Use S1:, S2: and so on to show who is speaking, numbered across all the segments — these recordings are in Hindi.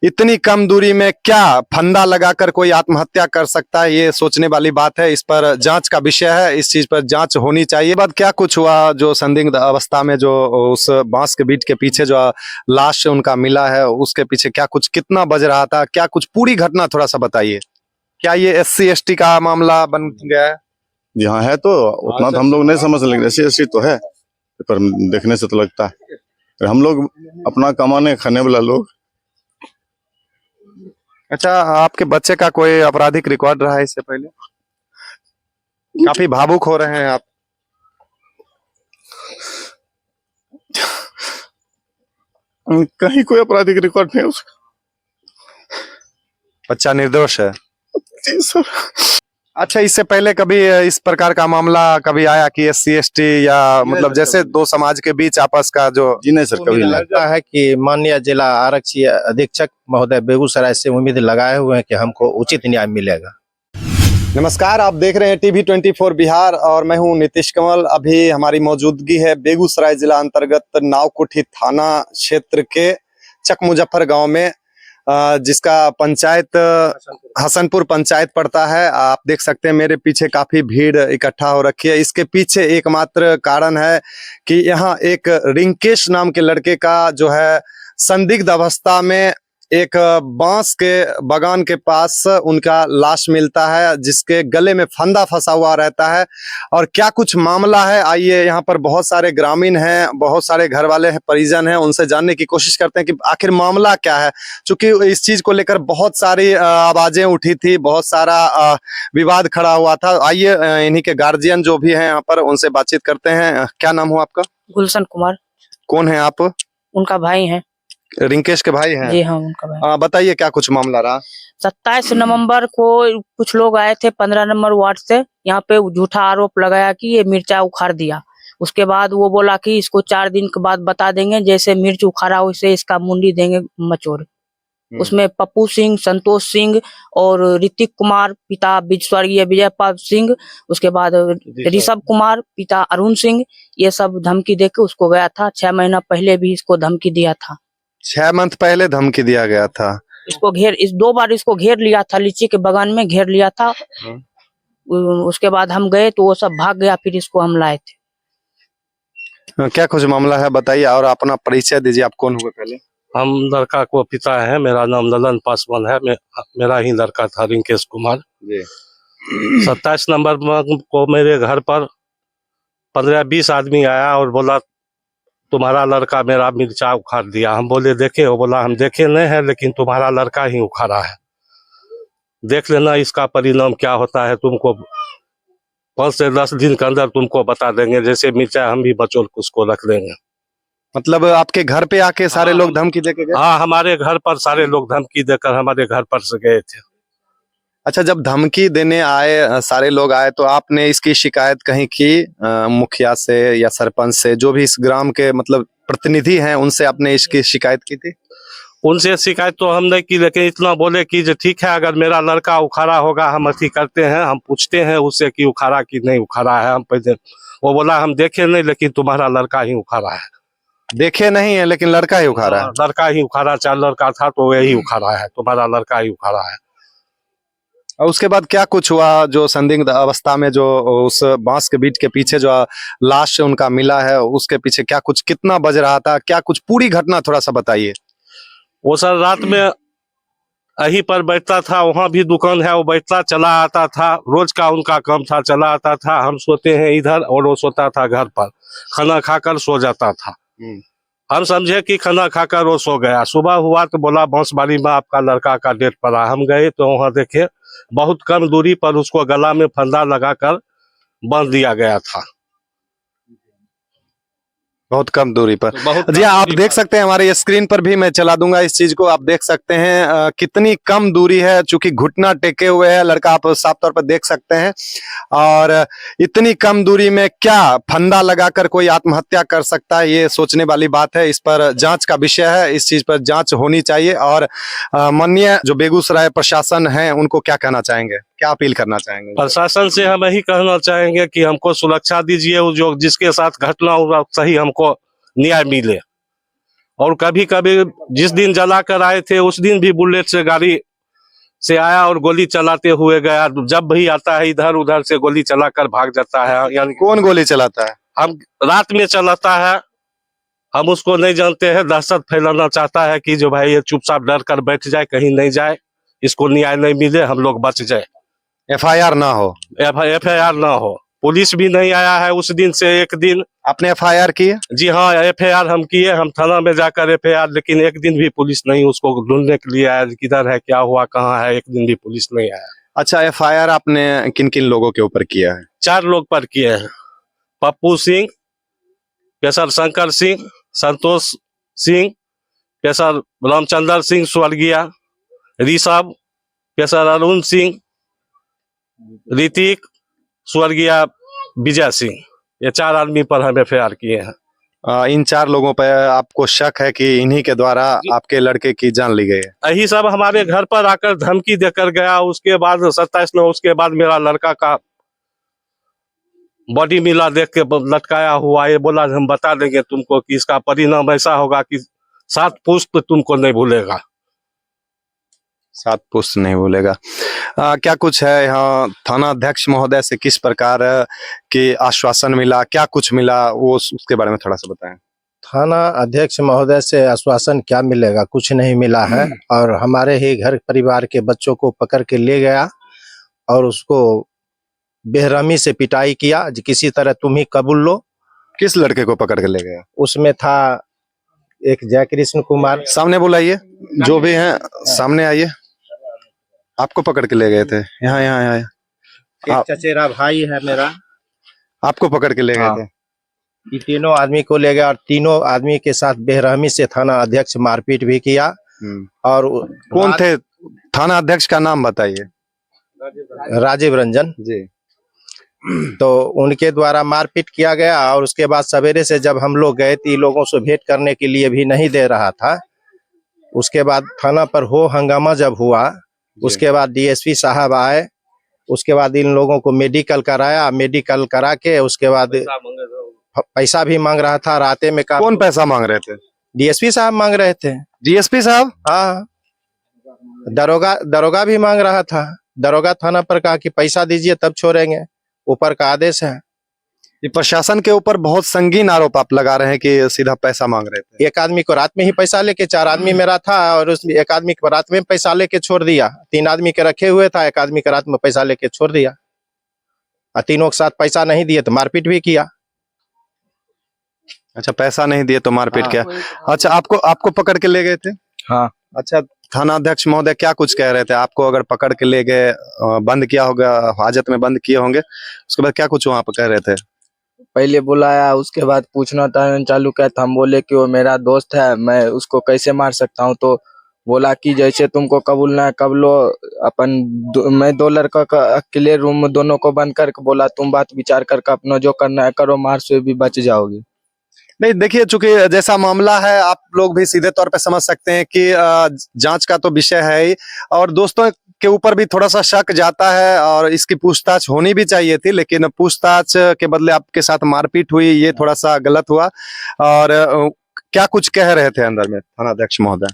S1: इतनी कम दूरी में क्या फंदा लगाकर कोई आत्महत्या कर सकता है, ये सोचने वाली बात है। इस पर जांच का विषय है, इस चीज पर जांच होनी चाहिए। बाद क्या कुछ हुआ जो संदिग्ध अवस्था में जो उस बांस के बीच के पीछे जो लाश उनका मिला है, उसके पीछे क्या कुछ, कितना बज रहा था, क्या कुछ पूरी घटना थोड़ा सा बताइए। क्या ये SC ST का मामला बन गया है?
S2: जी हाँ, है तो उतना तो हम लोग नहीं समझ लेंगे। SC तो है, पर देखने से तो लगता है हम लोग अपना कमाने खाने वाला लोग।
S1: अच्छा, आपके बच्चे का कोई आपराधिक रिकॉर्ड रहा है इससे पहले? काफी भावुक हो रहे हैं आप।
S2: कहीं कोई आपराधिक रिकॉर्ड नहीं है उसका।
S1: बच्चा निर्दोष है?
S2: जी सर।
S1: अच्छा, इससे पहले कभी इस प्रकार का मामला कभी आया कि SC ST या मतलब जैसे दो समाज के बीच आपस का जो?
S2: जी नहीं सर, कभी नहीं।
S3: लगता है कि माननीय जिला आरक्षी अधीक्षक महोदय बेगूसराय से उम्मीद लगाए हुए हैं कि हमको उचित न्याय मिलेगा।
S1: नमस्कार, आप देख रहे हैं TV24 बिहार और मैं हूं नीतीश कमल। अभी हमारी मौजूदगी है बेगूसराय जिला अंतर्गत नावकुठी थाना क्षेत्र के चक मुजफ्फर गांव में, जिसका पंचायत हसनपुर पंचायत पड़ता है। आप देख सकते हैं मेरे पीछे काफी भीड़ इकट्ठा हो रखी है। इसके पीछे एकमात्र कारण है कि यहाँ एक रिंकेश नाम के लड़के का जो है संदिग्ध अवस्था में एक बांस के बगान के पास उनका लाश मिलता है, जिसके गले में फंदा फंसा हुआ रहता है। और क्या कुछ मामला है, आइए यहाँ पर बहुत सारे ग्रामीण हैं, बहुत सारे घर वाले हैं, परिजन हैं, उनसे जानने की कोशिश करते हैं कि आखिर मामला क्या है। चूंकि इस चीज को लेकर बहुत सारी आवाजें उठी थी, बहुत सारा विवाद खड़ा हुआ था। आइए इन्हीं के गार्जियन जो भी हैं यहाँ पर, उनसे बातचीत करते हैं। क्या नाम हुआ आपका?
S4: गुलशन कुमार।
S1: कौन है आप?
S4: उनका भाई है।
S1: रिंकेश के भाई हैं?
S4: जी हाँ, उनका भाई।
S1: बताइए क्या कुछ मामला रहा।
S4: 27 नवंबर को कुछ लोग आए थे 15 नंबर वार्ड से, यहाँ पे झूठा आरोप लगाया कि ये मिर्चा उखाड़ दिया। उसके बाद वो बोला कि इसको 4 दिन के बाद बता देंगे, जैसे मिर्च उखाड़ा वैसे इसका मुंडी देंगे मचोड़। उसमें पप्पू सिंह, संतोष सिंह और ऋतिक कुमार पिता स्वर्गीय विजयपाल सिंह, उसके बाद ऋषभ कुमार पिता अरुण सिंह, ये सब धमकी देके उसको गया था। 6 महीना पहले भी इसको धमकी दिया था।
S1: 6 मंथ पहले धमकी दिया गया था।
S4: इसको 2 बार इसको घेर लिया था, लीची के बगान में घेर लिया था। उसके बाद हम गए तो वो सब भाग गया, फिर इसको हम लाए थे।
S1: क्या कुछ मामला है बताइए, और अपना परिचय दीजिए। आप कौन हुए पहले?
S5: हम लड़का को पिता है, मेरा नाम ललन पासवान है। मेरा ही लड़का था रिंकेश कुमार जी। 27 नंबर को मेरे घर पर 15-20 आदमी आया और बोला तुम्हारा लड़का मेरा मिर्चा उखाड़ दिया। हम बोले देखे? वो बोला हम देखे नहीं है, लेकिन तुम्हारा लड़का ही उखाड़ा है, देख लेना इसका परिणाम क्या होता है। तुमको 5 से 10 दिन के अंदर तुमको बता देंगे, जैसे मिर्चा हम भी बचोल के उसको रख देंगे।
S1: मतलब आपके घर पे आके सारे लोग धमकी देके गए?
S5: हाँ, हमारे घर पर सारे लोग धमकी देकर हमारे घर पर से गए थे।
S1: अच्छा, जब धमकी देने आए, सारे लोग आए, तो आपने इसकी शिकायत कहीं की मुखिया से या सरपंच से, जो भी इस ग्राम के मतलब प्रतिनिधि हैं, उनसे आपने इसकी शिकायत की थी?
S5: उनसे शिकायत तो हम नहीं की, लेकिन इतना बोले कि जो ठीक है, अगर मेरा लड़का उखाड़ा होगा हम अथी करते हैं, हम पूछते हैं उससे कि उखाड़ा कि नहीं उखाड़ा है। हम पहले वो बोला हम देखे नहीं, लेकिन तुम्हारा लड़का ही उखाड़ा है।
S1: देखे नहीं है लेकिन लड़का ही उखाड़ा है?
S5: लड़का ही उखाड़ा, 4 लड़का था तो वही उखाड़ा है, तुम्हारा लड़का ही उखाड़ा है।
S1: और उसके बाद क्या कुछ हुआ जो संदिग्ध अवस्था में जो उस बांस के बीच के पीछे जो लाश उनका मिला है, उसके पीछे क्या कुछ, कितना बज रहा था, क्या कुछ पूरी घटना थोड़ा सा बताइए।
S5: वो सर रात में यहीं पर बैठता था, वहाँ भी दुकान है, वो बैठता चला आता था, रोज का उनका काम था, चला आता था। हम सोते हैं इधर और वो सोता था घर पर, खाना खाकर सो जाता था। हम समझे कि खाना खाकर वो सो गया। सुबह हुआ तो बोला बांसबाड़ी में आपका लड़का का डेट पड़ा। हम गए तो वहाँ देखे बहुत कम दूरी पर उसको गला में फंदा लगाकर बांध दिया गया था।
S1: बहुत कम दूरी पर। जी आप देख सकते हैं, हमारे स्क्रीन पर भी मैं चला दूंगा इस चीज को। आप देख सकते हैं कितनी कम दूरी है, चूंकि घुटना टेके हुए है लड़का, आप साफ तौर पर देख सकते हैं। और इतनी कम दूरी में क्या फंदा लगाकर कोई आत्महत्या कर सकता है, ये सोचने वाली बात है। इस पर जांच का विषय है, इस चीज पर जांच होनी चाहिए। और माननीय जो बेगूसराय प्रशासन है, उनको क्या कहना चाहेंगे, क्या अपील करना चाहेंगे?
S5: प्रशासन से हम यही कहना चाहेंगे कि हमको सुरक्षा दीजिए, जो जिसके साथ घटना हुआ सही हमको न्याय मिले। और कभी कभी जिस दिन जला कर आए थे उस दिन भी बुलेट से गाड़ी से आया और गोली चलाते हुए गया। जब भी आता है इधर उधर से गोली चलाकर भाग जाता है। यानी
S1: कौन गोली चलाता है?
S5: हम रात में चलाता है, हम उसको नहीं जानते हैं। दहशत फैलाना चाहता है कि जो भाई ये चुपचाप डर कर बैठ जाए, कहीं नहीं जाए, इसको न्याय नहीं मिले, हम लोग बच जाए,
S1: FIR ना हो।
S5: FIR ना हो। पुलिस भी नहीं आया है उस दिन से। एक दिन
S1: आपने FIR की है?
S5: जी हाँ, FIR हम किए, हम थाना में जाकर FIR, लेकिन एक दिन भी पुलिस नहीं उसको ढूंढने के लिए आया, किधर है, क्या हुआ, कहाँ है, एक दिन भी पुलिस नहीं आया।
S1: अच्छा, FIR आपने किन किन लोगों के ऊपर किया है?
S5: 4 लोग पर किए हैं। पप्पू सिंह, पेशर शंकर सिंह, संतोष सिंह, पेशर रामचंद्र सिंह स्वर्गीय, ऋषभ, पेशर अरुण सिंह, ऋतिक, स्वर्गीय विजय सिंह, ये 4 आदमी पर हम FIR किए हैं।
S1: इन 4 लोगों पर आपको शक है कि इन्हीं के द्वारा आपके लड़के की जान ली गई है?
S5: यही सब हमारे घर पर आकर धमकी देकर गया। उसके बाद 27/9 उसके बाद मेरा लड़का का बॉडी मिला, देख के लटकाया हुआ। ये बोला हम बता देंगे तुमको कि इसका परिणाम ऐसा होगा कि 7 पुश्त तुमको नहीं भूलेगा।
S1: 7 पुश्त नहीं भूलेगा। क्या कुछ है यहाँ थाना अध्यक्ष महोदय से किस प्रकार के आश्वासन मिला, क्या कुछ मिला, वो उसके बारे में थोड़ा सा बताएं।
S3: थाना अध्यक्ष महोदय से आश्वासन क्या मिलेगा, कुछ नहीं मिला है। और हमारे ही घर परिवार के बच्चों को पकड़ के ले गया और उसको बेरहमी से पिटाई किया, किसी तरह तुम ही कबूल लो।
S1: किस लड़के को पकड़ के ले गया?
S3: उसमें था एक जय कृष्ण कुमार।
S1: सामने बुलाइए, जो भी हैं सामने आइए। आपको पकड़ के ले गए थे? यहाँ यहाँ यहाँ
S3: एक चचेरा भाई है मेरा,
S1: आपको पकड़ के ले गए थे?
S3: ये तीनों आदमी को ले गया और तीनों आदमी के साथ बेरहमी से थाना अध्यक्ष मारपीट भी किया। और
S1: कौन थे? थाना अध्यक्ष का नाम बताइए।
S3: राजीव रंजन
S1: जी।
S3: तो उनके द्वारा मारपीट किया गया। और उसके बाद सवेरे से जब हम लोग गए थे, लोगों से भेंट करने के लिए भी नहीं दे रहा था। उसके बाद थाना पर हो हंगामा जब हुआ, उसके बाद DSP साहब आए। उसके बाद इन लोगों को मेडिकल कराया, मेडिकल करा के उसके बाद पैसा भी मांग रहा था। राते में का
S1: कौन पैसा मांग रहे थे?
S3: DSP साहब मांग रहे थे।
S1: DSP साहब?
S3: हाँ, दरोगा भी मांग रहा था। दरोगा थाना पर कहा कि पैसा दीजिए तब छोड़ेंगे, ऊपर का आदेश है।
S1: ये प्रशासन के ऊपर बहुत संगीन आरोप आप लगा रहे हैं कि सीधा पैसा मांग रहे थे।
S3: एक आदमी को रात में ही पैसा लेके, 4 आदमी मेरा था और उसमें एक आदमी को रात में पैसा लेके छोड़ दिया। 3 आदमी के रखे हुए था, एक आदमी के रात में पैसा लेके छोड़ दिया और तीनों के साथ पैसा नहीं दिए तो मारपीट भी किया।
S1: अच्छा, पैसा नहीं दिए तो मारपीट किया। अच्छा, आपको पकड़ के ले गए थे?
S3: हाँ।
S1: अच्छा, थाना अध्यक्ष महोदय क्या कुछ कह रहे थे? आपको अगर पकड़ के ले गए, बंद किया होगा, हाजत में बंद किए होंगे, उसके बाद क्या कुछ वहां पर कह रहे थे?
S6: पहले बुलाया, उसके बाद पूछना चालू किया था। हम बोले कि वो मेरा दोस्त है, मैं उसको कैसे मार सकता हूँ। तो बोला कि जैसे तुमको कबूलना है कब लो। मैं 2 लड़का का अकेले रूम में दोनों को बंद करके बोला तुम बात विचार करके अपना जो करना है करो, मार से भी बच जाओगे।
S1: नहीं, देखिए, चूंकि जैसा मामला है आप लोग भी सीधे तौर पे समझ सकते हैं कि जांच का तो विषय है ही, और दोस्तों के ऊपर भी थोड़ा सा शक जाता है और इसकी पूछताछ होनी भी चाहिए थी, लेकिन पूछताछ के बदले आपके साथ मारपीट हुई, ये थोड़ा सा गलत हुआ। और क्या कुछ कह रहे थे अंदर में थाना अध्यक्ष महोदय?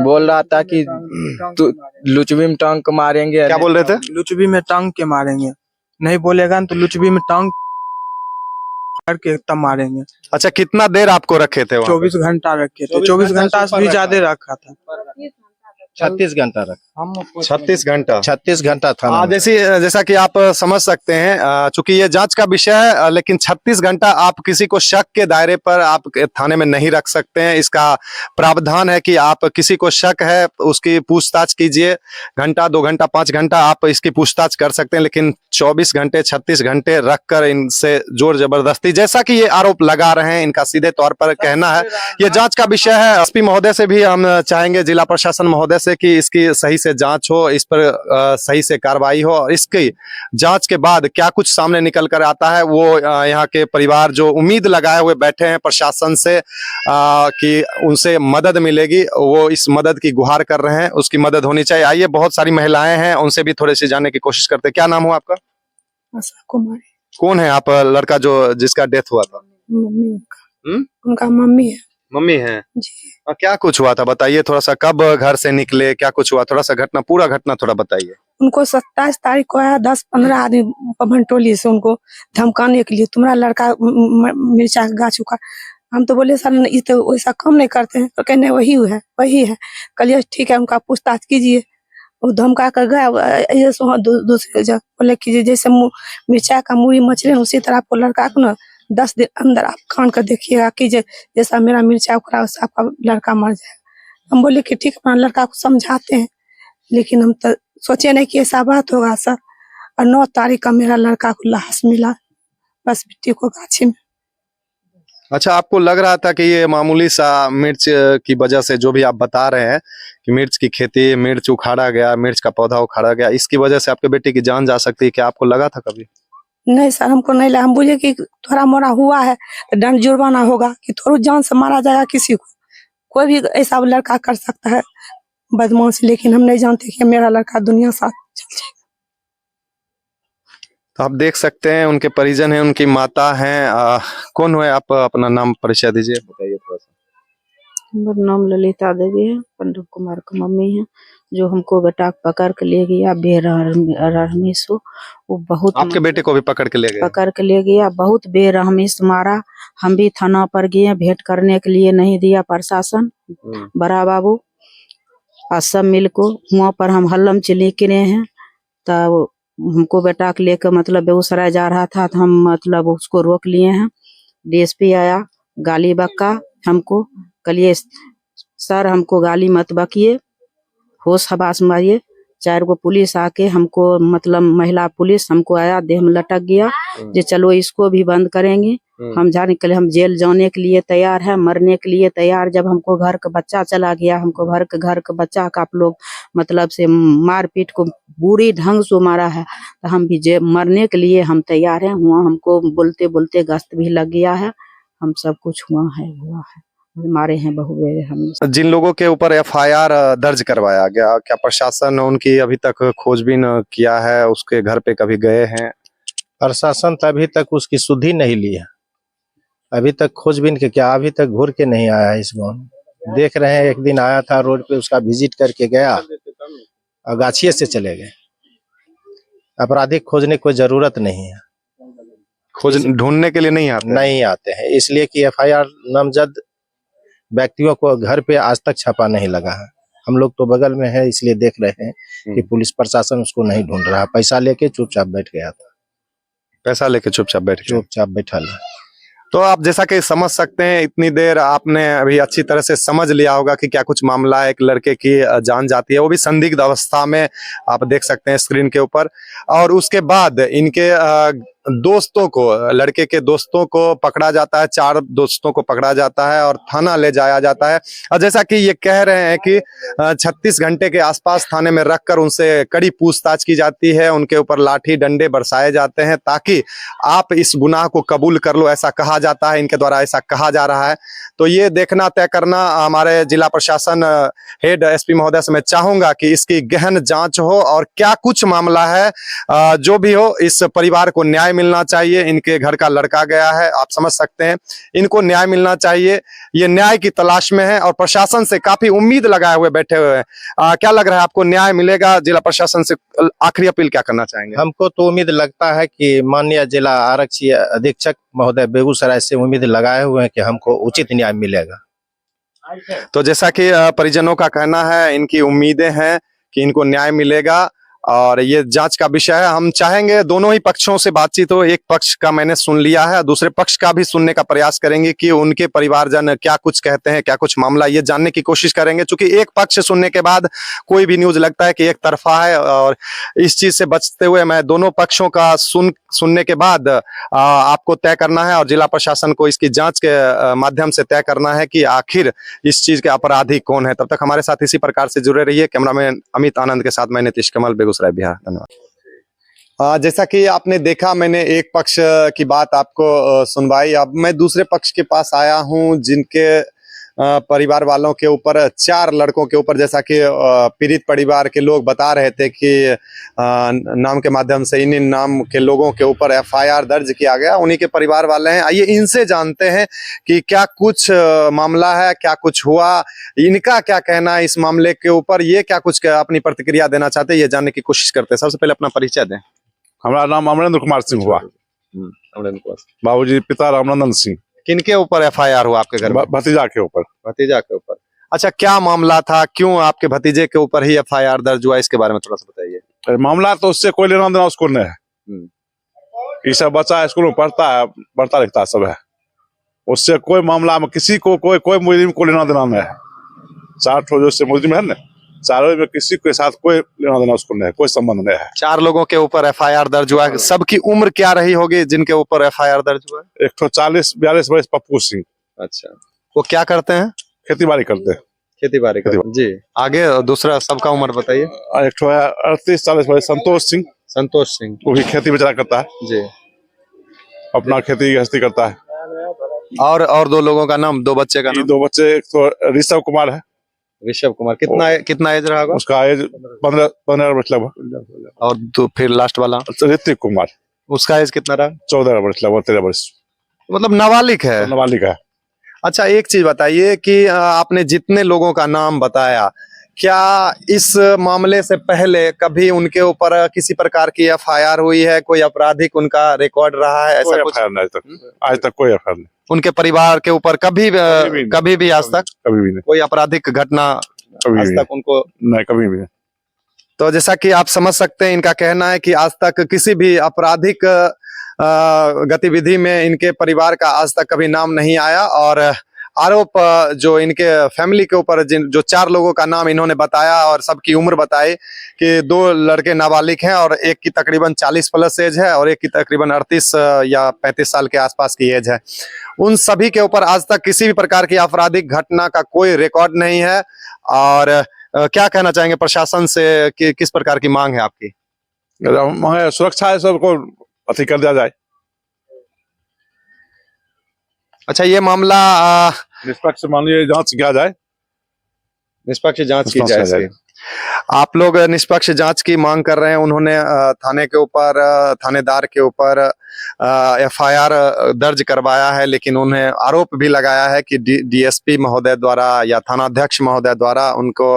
S6: बोल रहा था कि तू लुचबी में टांग के मारेंगे।
S1: क्या बोल रहे थे?
S7: लुचबी में टांग के मारेंगे, नहीं बोलेगा तो लुचबी में टांग करके तब मारेंगे।
S1: अच्छा, कितना देर आपको रखे थे वहाँ?
S7: 24 घंटा रखे थे, 24 घंटा से भी ज्यादा रखा था।
S3: 36 घंटा रख,
S1: 36 घंटा
S3: 36 घंटा था।
S1: हाँ, जैसा कि आप समझ सकते हैं, चूंकि ये जांच का विषय है, लेकिन 36 घंटा आप किसी को शक के दायरे पर आप थाने में नहीं रख सकते हैं। इसका प्रावधान है कि आप किसी को शक है उसकी पूछताछ कीजिए, घंटा 2 घंटा 5 घंटा आप इसकी पूछताछ कर सकते हैं, लेकिन 24 घंटे 36 घंटे रखकर इनसे जोर जबरदस्ती, जैसा कि ये आरोप लगा रहे हैं, इनका सीधे तौर पर कहना है ये जांच का विषय है। SP महोदय से भी हम चाहेंगे, जिला प्रशासन महोदय से, कि इसकी सही से जांच हो, इस पर सही से कार्रवाई हो, और इसकी जांच के बाद क्या कुछ सामने निकल कर आता है वो यहाँ के परिवार जो उम्मीद लगाए हुए बैठे हैं प्रशासन से कि उनसे मदद मिलेगी, वो इस मदद की गुहार कर रहे हैं, उसकी मदद होनी चाहिए। आइए, बहुत सारी महिलाएं हैं, उनसे भी थोड़ी सी जानने की कोशिश करते हैं। क्या नाम हुआ आपका?
S8: आशा कुमारी।
S1: कौन है आप? लड़का जो जिसका डेथ हुआ था?
S8: मम्मी उनका। उनका मम्मी है।
S1: मम्मी हैं।
S8: जी।
S1: क्या कुछ हुआ था बताइए थोड़ा सा, कब घर से निकले, क्या कुछ हुआ, थोड़ा सा घटना, पूरा घटना थोड़ा बताइए।
S8: उनको 27 तारीख को आया 10-15 आदमी भंटोली से उनको धमकाने के लिए, तुम्हारा लड़का मिर्चा का गाछ उखाड़। हम तो बोले सर ये तो वैसा काम नहीं करते हैं, तो कहने वही है। कहिए ठीक है, उनका पूछताछ कीजिए। वो धमका कर गया ये दूसरे जगह, बोले कि जैसे मिर्चा का मूड़ी मछली उसी तरह आपको लड़का को ना 10 दिन अंदर आप खान कर देखिएगा कि जैसा मेरा मिर्चा उखड़ा वैसा आपका लड़का मर जाएगा। हम बोले कि ठीक है, अपना लड़का को समझाते हैं, लेकिन हम तो सोचे नहीं कि ऐसा बात होगा सर। और 9 तारीख का मेरा लड़का को लाश मिला बस मिट्टी को गाछी में।
S1: अच्छा, आपको लग रहा था कि ये मामूली सा मिर्च की वजह से, जो भी आप बता रहे हैं कि मिर्च की खेती, मिर्च उखाड़ा गया, मिर्च का पौधा उखाड़ा गया, इसकी वजह से आपके बेटे की जान जा सकती है, क्या आपको लगा था कभी?
S8: नहीं सर, हमको नहीं लगा। हम बोले कि थोड़ा मोड़ा हुआ है तो दंड जुर्माना होगा, कि थोड़ा जान से मारा जाएगा किसी को। कोई भी ऐसा लड़का कर सकता है बदमाश, लेकिन हम नहीं जानते कि मेरा लड़का दुनिया साथ चल जाएगा।
S1: तो आप देख सकते हैं उनके परिजन हैं, उनकी माता हैं। कौन हुए आप, अपना नाम परिचय दीजिए, बताइए थोड़ा सा।
S9: मेरा नाम ललिता देवी है, पंडित कुमार की मम्मी है। जो हमको बेटा पकड़ के ले गया बेरहमी से, वो बहुत
S1: आपके बेटे को भी पकड़ के ले गए?
S9: पकड़ के ले गया, बहुत बेरहमी से मारा। हम भी थाना पर गए, भेंट करने के लिए नहीं दिया प्रशासन, बड़ा बाबू और सब मिल को। वहाँ पर हम हल्लम चिल्ली किने हैं, तब हमको बेटा के लेकर मतलब बेगूसराय जा रहा था, तो हम मतलब उसको रोक लिए हैं। डीएसपी आया, गाली बक्का हमको, कलिए सर हमको गाली मत बकिए, होश हवास मारिए। 4 गो पुलिस आके हमको मतलब महिला पुलिस हमको आया, देह में लटक गया, जे चलो इसको भी बंद करेंगे। हम जाने के लिए, हम जेल जाने के लिए तैयार है, मरने के लिए तैयार। जब हमको घर का बच्चा चला गया, हमको घर का बच्चा का आप लोग मतलब से मारपीट को बुरी ढंग से मारा है, तो हम भी मरने के लिए हम तैयार हैं। हुआ हमको बोलते बोलते गश्त भी लग गया है, हम सब कुछ हुआ है मारे हैं बहुए हम।
S1: जिन लोगों के ऊपर एफआईआर दर्ज करवाया गया, क्या प्रशासन उनकी अभी तक खोजबीन किया है, उसके घर पे कभी गए हैं?
S3: प्रशासन तो अभी तक उसकी सुधि नहीं ली है, अभी तक खोजबीन के क्या, अभी तक घूर के नहीं आया इस गाँव में। देख रहे हैं, एक दिन आया था रोड पे, उसका विजिट करके गया और गाछिए से चले गए। अपराधी खोजने की कोई जरूरत नहीं है,
S1: खोज ढूंढने के लिए नहीं आते
S3: हैं, इसलिए कि एफआईआर नामजद व्यक्तियों को घर पे आज तक छापा नहीं लगा है। हम लोग तो बगल में है, इसलिए देख रहे हैं कि पुलिस प्रशासन उसको नहीं ढूंढ रहा, पैसा लेके चुपचाप बैठ गया था।
S1: पैसा लेके चुपचाप
S3: बैठा है।
S1: तो आप जैसा कि समझ सकते हैं, इतनी देर आपने अभी अच्छी तरह से समझ लिया होगा कि क्या कुछ मामला है। एक लड़के की जान जाती है, वो भी संदिग्ध अवस्था में, आप देख सकते हैं स्क्रीन के ऊपर। और उसके बाद इनके दोस्तों को, लड़के के दोस्तों को पकड़ा जाता है, 4 दोस्तों को पकड़ा जाता है और थाना ले जाया जाता है। और जैसा कि ये कह रहे हैं कि 36 घंटे के आसपास थाने में रखकर उनसे कड़ी पूछताछ की जाती है, उनके ऊपर लाठी डंडे बरसाए जाते हैं ताकि आप इस गुनाह को कबूल कर लो, ऐसा कहा जाता है, इनके द्वारा ऐसा कहा जा रहा है। तो ये देखना तय करना हमारे जिला प्रशासन हेड एसपी महोदय से मैं चाहूंगा कि इसकी गहन जांच हो और क्या कुछ मामला है, जो भी हो, इस परिवार को न्याय मिलना चाहिए। इनके घर का लड़का गया है, आप समझ सकते हैं, इनको न्याय मिलना चाहिए। ये न्याय की तलाश में है और प्रशासन से काफी उम्मीद लगाए हुए बैठे हुए हैं। क्या लग रहा है आपको, न्याय मिलेगा? जिला प्रशासन से आखिरी अपील क्या करना चाहेंगे?
S3: हमको तो उम्मीद लगता है कि माननीय जिला आरक्षी अधीक्षक महोदय बेगूसराय से उम्मीद लगाए हुए हैं कि हमको उचित न्याय मिलेगा।
S1: तो जैसा कि परिजनों का कहना है, इनकी उम्मीदें हैं कि इनको न्याय मिलेगा और ये जांच का विषय है। हम चाहेंगे दोनों ही पक्षों से बातचीत हो। एक पक्ष का मैंने सुन लिया है, दूसरे पक्ष का भी सुनने का प्रयास करेंगे कि उनके परिवारजन क्या कुछ कहते हैं, क्या कुछ मामला, ये जानने की कोशिश करेंगे। क्योंकि एक पक्ष सुनने के बाद कोई भी न्यूज लगता है कि एक तरफा है, और इस चीज से बचते हुए मैं दोनों पक्षों का सुनने के बाद आपको तय करना है और जिला प्रशासन को इसकी जांच के माध्यम से तय करना है कि आखिर इस चीज के अपराधी कौन है। तब तक हमारे साथ इसी प्रकार से जुड़े रहिए। कैमरामैन अमित आनंद के साथ मैं नीतीश कमल, बेगूसराय, बिहार। धन्यवाद। जैसा कि आपने देखा, मैंने एक पक्ष की बात आपको सुनवाई। अब मैं दूसरे पक्ष के पास आया हूं, जिनके परिवार वालों के ऊपर, 4 लड़कों के ऊपर, जैसा कि पीड़ित परिवार के लोग बता रहे थे कि नाम के माध्यम से इन नाम के लोगों के ऊपर एफआईआर दर्ज किया गया, उन्हीं के परिवार वाले हैं। आइए इनसे जानते हैं कि क्या कुछ मामला है, क्या कुछ हुआ, इनका क्या कहना है इस मामले के ऊपर, ये क्या कुछ अपनी प्रतिक्रिया देना चाहते हैं, ये जानने की कोशिश करते हैं। सबसे पहले अपना परिचय दें।
S10: हमारा नाम अमरेंद्र कुमार सिंह हुआ। बाबूजी पिता रामनंदन सिंह।
S1: किनके ऊपर एफआईआर हुआ आपके घर में?
S10: भतीजा के ऊपर।
S1: भतीजा के ऊपर। अच्छा, क्या मामला था, क्यों आपके भतीजे के ऊपर ही एफआईआर दर्ज हुआ, इसके बारे में थोड़ा सा बताइए।
S10: मामला तो उससे कोई लेना देना उसको नहीं है। ये सब बच्चा स्कूल में पढ़ता है, पढ़ता लिखता सब है, उससे कोई मामला में किसी को कोई मुजरिम को लेना देना नहीं है। 4 ठो जो मुजरिम है ना, चारों में किसी के साथ कोई लेना देना उसको नहीं है, कोई संबंध नहीं है।
S1: 4 लोगों के ऊपर एफआईआर दर्ज हुआ है। सबकी उम्र क्या रही होगी जिनके ऊपर एफआईआर दर्ज हुआ है?
S10: एक ठो 40-42 वर्ष पप्पू सिंह।
S1: अच्छा, वो क्या करते हैं?
S10: खेती बाड़ी करते हैं।
S1: खेती बाड़ी करते हैं। जी, आगे दूसरा सबका उम्र बताइए।
S10: एक ठो है 38-40 वर्ष संतोष सिंह।
S1: संतोष सिंह,
S10: वो भी खेती बेचारा करता है
S1: जी,
S10: अपना खेती गृहस्थी करता है।
S1: और 2 लोगों का नाम, 2 बच्चे का नाम?
S10: 2 बच्चे, एक तो ऋषभ कुमार है।
S1: ऋषभ कुमार, कितना एज रहा होगा
S10: उसका? एज 15 वर्ष लगभग।
S1: और फिर लास्ट वाला
S10: ऋतिक कुमार,
S1: उसका एज कितना रहा?
S10: 14 वर्ष लगभग, 13 वर्ष,
S1: मतलब नाबालिग है।
S10: नाबालिग है।
S1: अच्छा, एक चीज बताइए कि आपने जितने लोगों का नाम बताया, क्या इस मामले से पहले कभी उनके ऊपर किसी प्रकार की एफआईआर हुई है, कोई आपराधिक उनका रिकॉर्ड रहा है, ऐसा कुछ?
S10: आज तक कोई एफआईआर नहीं।
S1: उनके परिवार के ऊपर कभी भी आज तक
S10: कभी भी नहीं,
S1: कोई आपराधिक घटना आज तक उनको
S10: नहीं, कभी भी नहीं।
S1: तो जैसा कि आप समझ सकते हैं, इनका कहना है कि आज तक किसी भी आपराधिक गतिविधि में इनके परिवार का आज तक कभी नाम नहीं आया। और आरोप जो इनके फैमिली के ऊपर जो 4 लोगों का नाम इन्होंने बताया और सबकी उम्र बताई कि 2 लड़के नाबालिग हैं और एक की तकरीबन 40 प्लस एज है और एक की तकरीबन 38 या 35 साल के आसपास की एज है, उन सभी के ऊपर आज तक किसी भी प्रकार की आपराधिक घटना का कोई रिकॉर्ड नहीं है। और क्या कहना चाहेंगे प्रशासन से कि किस प्रकार की मांग है आपकी?
S10: सुरक्षा है, सबको अति कर दिया जाए।
S1: अच्छा, ये मामला
S10: निष्पक्ष माननीय जांच किया जाए,
S1: निष्पक्ष जांच की जाए इसकी। आप लोग निष्पक्ष जांच की मांग कर रहे हैं। उन्होंने थाने के ऊपर, थानेदार के ऊपर एफआईआर दर्ज करवाया है, लेकिन उन्हें आरोप भी लगाया है कि डीएसपी महोदय द्वारा या थानाध्यक्ष महोदय द्वारा उनको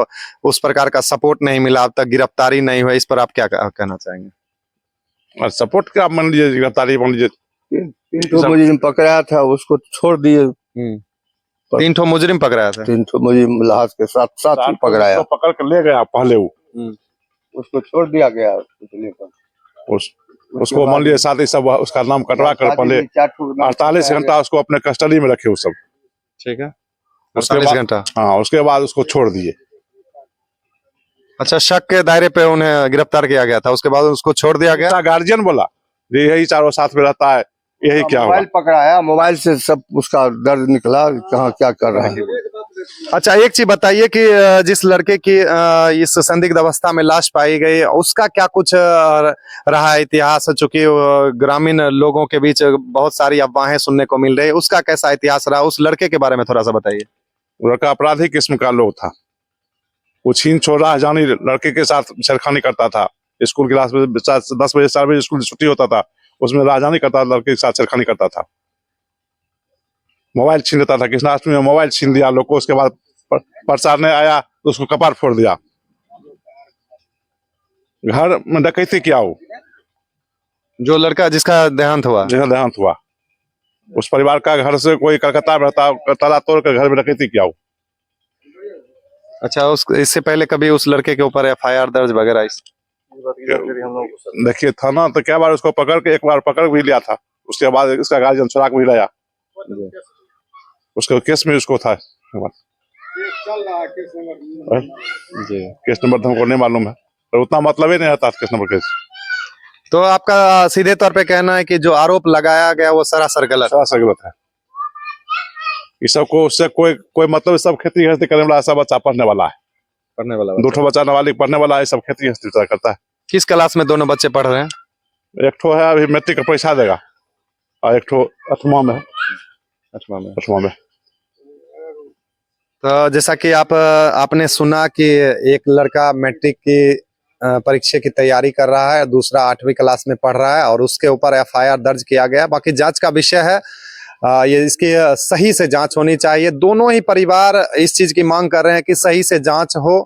S1: उस प्रकार का सपोर्ट नहीं मिला, अब तक गिरफ्तारी नहीं हुई। इस पर आप क्या कहना चाहेंगे?
S10: सपोर्ट क्या मान लीजिए, गिरफ्तारी मान लीजिए।
S11: 3 ठो मुजरिम पकड़ाया था, उसको छोड़ दिए।
S1: 3 ठो मुजरिम पकड़ाया था।
S11: 3 ठो मुजरिम लाश के साथ ही पकड़ाया,
S10: तो पकड़ कर ले गया पहले, वो
S11: उसको छोड़ दिया गया।
S10: उसको मान लीजिए साथ ही सब उसका नाम कटवा कर पहले 48 घंटा उसको अपने कस्टडी में रखे वो सब।
S1: ठीक है,
S10: उसके
S1: 48
S10: बाद
S1: घंटा।
S10: हाँ, उसके बाद उसको छोड़ दिए।
S1: अच्छा, शक के दायरे पे उन्हें गिरफ्तार किया गया था, उसके बाद उसको छोड़ दिया गया।
S10: गार्जियन बोला यही चारों साथ में रहता है, यही क्या हुआ?
S11: मोबाइल पकड़ाया, मोबाइल से सब उसका दर्द निकला, कहाँ क्या कर रहा है।
S1: अच्छा, एक चीज बताइए कि जिस लड़के की इस संदिग्ध अवस्था में लाश पाई गई, उसका क्या कुछ रहा इतिहास? चूंकि ग्रामीण लोगों के बीच बहुत सारी अफवाहें सुनने को मिल रही है, उसका कैसा इतिहास रहा? उस लड़के के बारे में थोड़ा सा बताइए।
S10: लड़का अपराधी किस्म का लोग था, वो छीन छोड़ा जानी लड़के के साथ छेड़खानी करता था। स्कूल क्लास में 10 बजे 4 बजे स्कूल छुट्टी होता था, उसमें राजधानी करता था, लड़के के साथ छेड़खानी करता था। मोबाइल छीन लेता था, कृष्णाष्टमी में मोबाइल छीन दिया लोग को। उसके बाद प्रचार ने आया तो उसको कपार फोड़ दिया। घर में डकैती किया वो,
S1: जो लड़का जिसका देहांत हुआ,
S10: उस परिवार का घर से कोई कलकत्ता में रहता, ताला तोड़ कर घर में डकैती किया वो।
S1: अच्छा, इससे पहले कभी उस लड़के के ऊपर एफआईआर दर्ज वगैरह?
S10: देखिए, थाना तो क्या बार उसको पकड़ के, एक बार पकड़ भी लिया था, उसके बाद इसका गार्जियन सुराग भी लाया, उसके केस में उसको था। केस नंबर तो हमको नहीं मालूम है, पर उतना मतलब ही नहीं रहता केस नंबर केस।
S1: तो आपका सीधे तौर पे कहना है कि जो आरोप लगाया गया वो सरासर गलत
S10: है। इस सब को उससे कोई मतलब, सब खेती गृहस्थी करने वाला ऐसा बच्चा पढ़ने वाला है, 2 ठो बच्चा नाबालिग पढ़ने वाला है, सब खेती गृहस्थी करता है।
S1: किस क्लास में दोनों बच्चे पढ़ रहे हैं?
S10: एक ठो है अभी मैट्रिक का परीक्षा देगा और एक ठो 8वां में है। 8वां में।
S1: तो जैसा कि आपने सुना कि एक लड़का मैट्रिक की परीक्षा की तैयारी कर रहा है, दूसरा 8वीं क्लास में पढ़ रहा है और उसके ऊपर एफआईआर दर्ज किया गया। बाकी जांच का विषय है, ये इसकी सही से जांच होनी चाहिए। दोनों ही परिवार इस चीज की मांग कर रहे हैं कि सही से जांच हो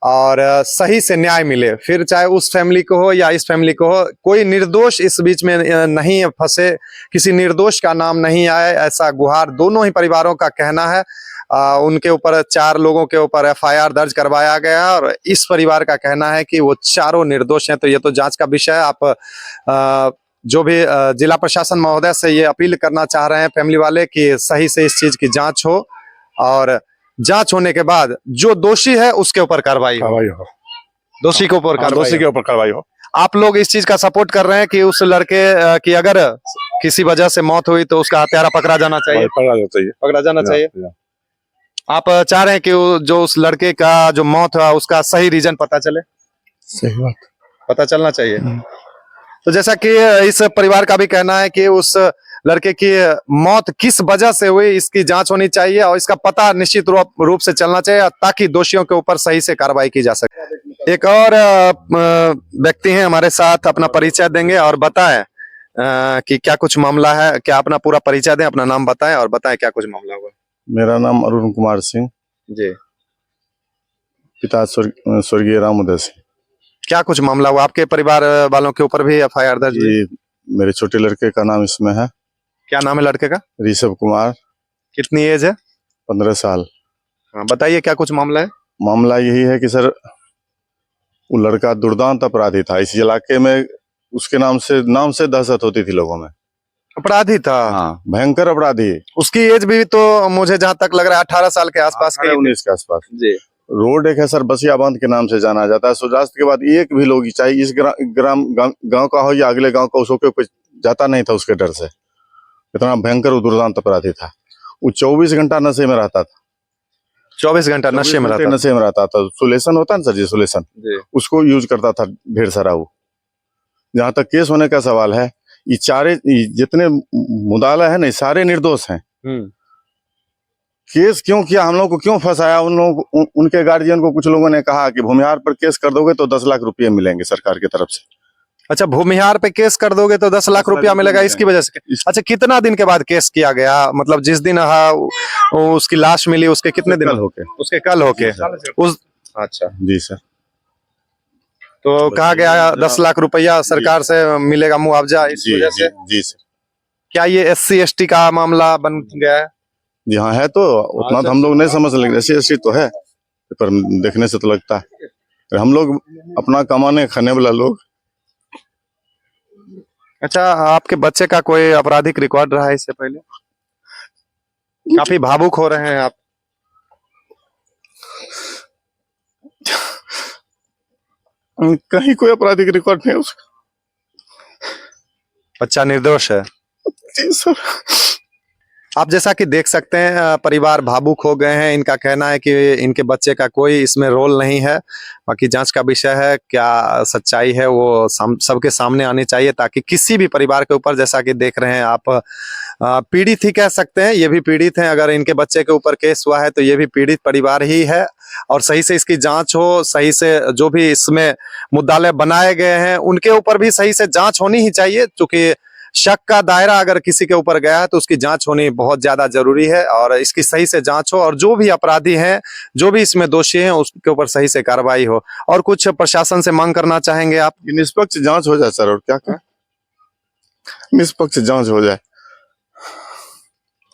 S1: और सही से न्याय मिले, फिर चाहे उस फैमिली को हो या इस फैमिली को हो, कोई निर्दोष इस बीच में नहीं फंसे, किसी निर्दोष का नाम नहीं आए, ऐसा गुहार दोनों ही परिवारों का कहना है। उनके ऊपर 4 लोगों के ऊपर एफआईआर दर्ज करवाया गया है और इस परिवार का कहना है कि वो चारों निर्दोष हैं। तो ये तो जांच का विषय है। आप जो भी जिला प्रशासन महोदय से ये अपील करना चाह रहे हैं फैमिली वाले कि सही से इस चीज की जांच हो और जांच होने के बाद जो दोषी है उसके ऊपर कार्रवाई हो, दोषी के ऊपर
S10: दोषी के ऊपर कार्रवाई हो।
S1: आप लोग इस चीज का सपोर्ट कर रहे हैं कि उस लड़के की अगर किसी वजह से मौत हुई तो उसका हत्यारा पकड़ा जाना चाहिए, पकड़ा जाना चाहिए। आप चाह रहे हैं कि जो उस लड़के का जो मौत हुआ उसका सही रीजन पता चले,
S11: सही बात,
S1: पता चलना चाहिए। तो जैसा कि इस परिवार का भी कहना है कि उस लड़के की मौत किस वजह से हुई इसकी जांच होनी चाहिए और इसका पता निश्चित रूप से चलना चाहिए ताकि दोषियों के ऊपर सही से कार्रवाई की जा सके। एक और व्यक्ति हैं हमारे साथ, अपना परिचय देंगे और बताएं कि क्या कुछ मामला है। क्या अपना पूरा परिचय दें, अपना नाम बताएं और बताएं क्या कुछ मामला हुआ।
S2: मेरा नाम अरुण कुमार सिंह,
S1: जी।
S2: पिता स्वर्गीय राम उदय सिंह।
S1: क्या कुछ मामला हुआ? आपके परिवार वालों के ऊपर भी एफआईआर दर्ज हुई?
S2: मेरे छोटे लड़के का नाम इसमें है।
S1: क्या नाम है लड़के का?
S2: ऋषभ कुमार।
S1: कितनी एज है?
S2: 15 साल।
S1: हाँ, बताइए क्या कुछ मामला है।
S2: मामला यही है कि सर वो लड़का दुर्दांत अपराधी था। इस इलाके में उसके नाम से दहशत होती थी लोगों में।
S1: अपराधी था?
S2: हाँ, भयंकर अपराधी।
S1: उसकी एज भी तो मुझे जहाँ तक लग रहा है 18 साल के आसपास के,
S2: 19 के आसपास।
S1: जी।
S2: रोड एक है सर, बसियाबंद के नाम से जाना जाता है। सूर्यास्त के बाद एक भी लोग, चाहे इस गांव का हो या अगले गांव का, उसको कोई जाता नहीं था उसके डर से। इतना भयंकर दुर्दांत अपराधी था। वो 24 घंटा नशे में रहता था।
S1: 24 घंटा नशे में
S2: रहता था। सुलेशन होता है ना सर जी, सुलेशन, उसको यूज करता था ढेर सारा। वो जहां तक केस होने का सवाल है, ये जितने मुदाला है ना, सारे निर्दोष हैं। केस क्यों किया, हम लोग को क्यों फंसाया, उन लोगों को, उनके गार्जियन को कुछ लोगों ने कहा कि भूमिहार पर केस कर दोगे तो 10 लाख रुपये मिलेंगे सरकार की तरफ से।
S1: अच्छा, भूमिहार पे केस कर दोगे तो 10 लाख रुपया मिलेगा, इसकी वजह से? अच्छा, कितना दिन के बाद केस किया गया? मतलब जिस दिन उसकी लाश मिली उसके कितने दिन
S2: होके?
S1: उसके कल होके उस। अच्छा
S2: जी सर।
S1: तो कहा गया 10 लाख रुपया सरकार से मिलेगा मुआवजा, इस वजह से?
S2: जी सर।
S1: क्या ये SC ST का मामला बन गया है?
S2: जी हाँ, है। तो उतना तो हम लोग नहीं समझ लेंगे, SC तो है, पर देखने से तो लगता है हम लोग अपना कमाने खाने वाला लोग।
S1: अच्छा, आपके बच्चे का कोई आपराधिक रिकॉर्ड रहा है इससे पहले? काफी भावुक हो रहे हैं आप।
S2: कहीं कोई आपराधिक रिकॉर्ड नहीं उसका।
S1: बच्चा निर्दोष है?
S2: जी सर।
S1: आप जैसा कि देख सकते हैं परिवार भावुक हो गए हैं। इनका कहना है कि इनके बच्चे का कोई इसमें रोल नहीं है। बाकी जांच का विषय है, क्या सच्चाई है वो सबके सामने आनी चाहिए ताकि किसी भी परिवार के ऊपर, जैसा कि देख रहे हैं आप, पीड़ित ही कह सकते हैं, ये भी पीड़ित हैं। अगर इनके बच्चे के ऊपर केस हुआ है तो ये भी पीड़ित परिवार ही है और सही से इसकी जांच हो, सही से जो भी इसमें मुद्दाले बनाए गए हैं उनके ऊपर भी सही से जांच होनी ही चाहिए। क्योंकि शक का दायरा अगर किसी के ऊपर गया है तो उसकी जांच होनी बहुत ज्यादा जरूरी है और इसकी सही से जांच हो और जो भी अपराधी हैं, जो भी इसमें दोषी हैं, उसके ऊपर सही से कार्रवाई हो। और कुछ प्रशासन से मांग करना चाहेंगे आप?
S2: निष्पक्ष जांच हो जाए सर, और क्या निष्पक्ष जांच हो जाए।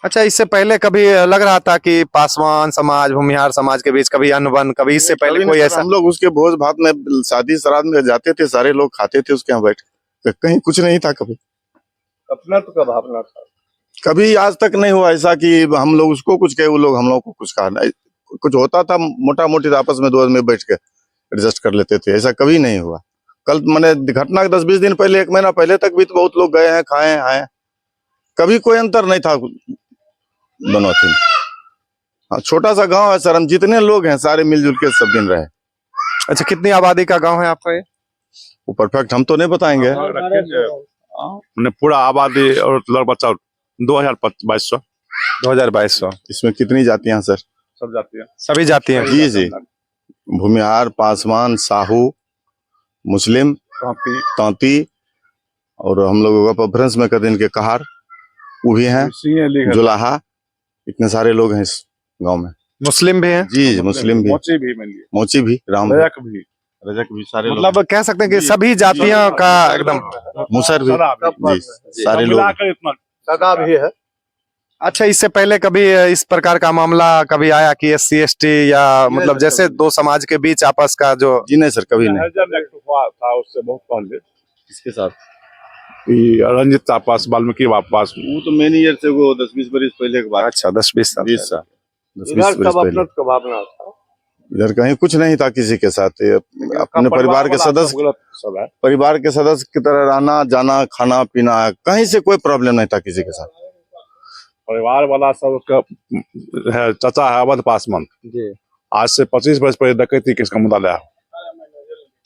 S1: अच्छा, इससे पहले कभी लग रहा था कि पासवान समाज, भूमिहार समाज के बीच कभी अनबन, कभी इससे पहले कोई ऐसा?
S2: हम लोग उसके भोज भात में, शादी श्राद्ध में जाते थे, सारे लोग खाते थे उसके यहाँ बैठ, कहीं कुछ नहीं था कभी।
S1: अपना तो का भावना था,
S2: कभी आज तक नहीं हुआ ऐसा कि हम लोग उसको कुछ कहे, वो लोग हम लोग को कुछ कहा। नहीं, कुछ होता था मोटा मोटी आपस में 2 आदमी बैठ के एडजस्ट कर लेते थे, ऐसा कभी नहीं हुआ। कल मैंने घटना के 10-20 दिन पहले, 1 महीना पहले तक भी तो बहुत लोग गए हैं, खाए हैं, आए। कभी कोई अंतर नहीं था दोनों थी। हाँ, छोटा सा गांव है सर, हम जितने लोग हैं सारे मिलजुल के सब दिन रहे।
S1: अच्छा, कितनी आबादी का गांव है आपका ये?
S2: वो परफेक्ट हम तो नहीं बताएंगे।
S10: पूरा आबादी और लगभग 2200।
S1: 2200।
S2: इसमें कितनी जातियां सर?
S10: सब जाती है।
S1: सभी जाती हैं।
S2: जी जी, भूमिहार, पासवान, साहू, मुस्लिम, तांती और हम लोगों का प्रेफरेंस में कर इनके कहार, वो भी हैं, जुलाहा, इतने सारे लोग हैं इस गांव में।
S1: मुस्लिम भी हैं।
S2: जी मुस्लिम भी, मोची भी, राम भी, रजक भी, सारे लोग
S1: मतलब कह सकते हैं कि सभी जातियों का एकदम।
S2: मुसर भी, जी सारे लोग।
S11: सदा भी है।
S1: अच्छा, इससे पहले कभी इस प्रकार का मामला कभी आया कि SC ST या मतलब जैसे दो समाज के बीच आपस का जो?
S2: जी नहीं सर, कभी नहीं।
S10: था उससे बहुत पहले
S2: इसके साथ
S10: रंजित पास, वाल्मीकि पास,
S2: वो तो मेनी ईयर से वो 10-20 बरस पहले की बात।
S1: अच्छा, 10-20 साल।
S2: 20 साल, 10-20
S11: इधर
S2: बरस
S11: सब
S2: पहले।
S11: अपना भावना था।
S2: इधर कहीं कुछ नहीं था किसी के साथ, ये अपने परिवार के सदस्य,
S10: सब है।
S2: परिवार के सदस्य की तरह रहना, जाना, खाना पीना, कहीं से कोई प्रॉब्लम नहीं था किसी के साथ।
S10: परिवार वाला सब का है। चाचा है अवध पासवान जी, आज से 25 वर्ष पहले डकैती केस का मुद्दा लाया।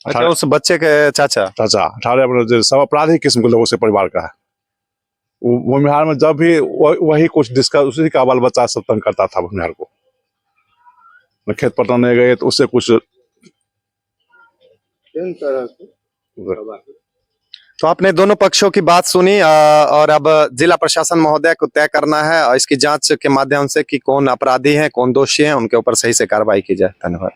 S1: अच्छा, उस बच्चे के चाचा?
S10: चाचा 18 सब अपराधी किस्म के लोगों से परिवार का है। भूमिहार में जब भी वही कुछ डिस्कस, उसी का बाल बच्चा सब तंग करता था भूमिहार को। खेत पटाने गए तो उससे कुछ
S1: तो आपने दोनों पक्षों की बात सुनी और अब जिला प्रशासन महोदय को तय करना है और इसकी जांच के माध्यम से कि कौन अपराधी है, कौन दोषी है, उनके ऊपर सही से कार्रवाई की जाए। धन्यवाद।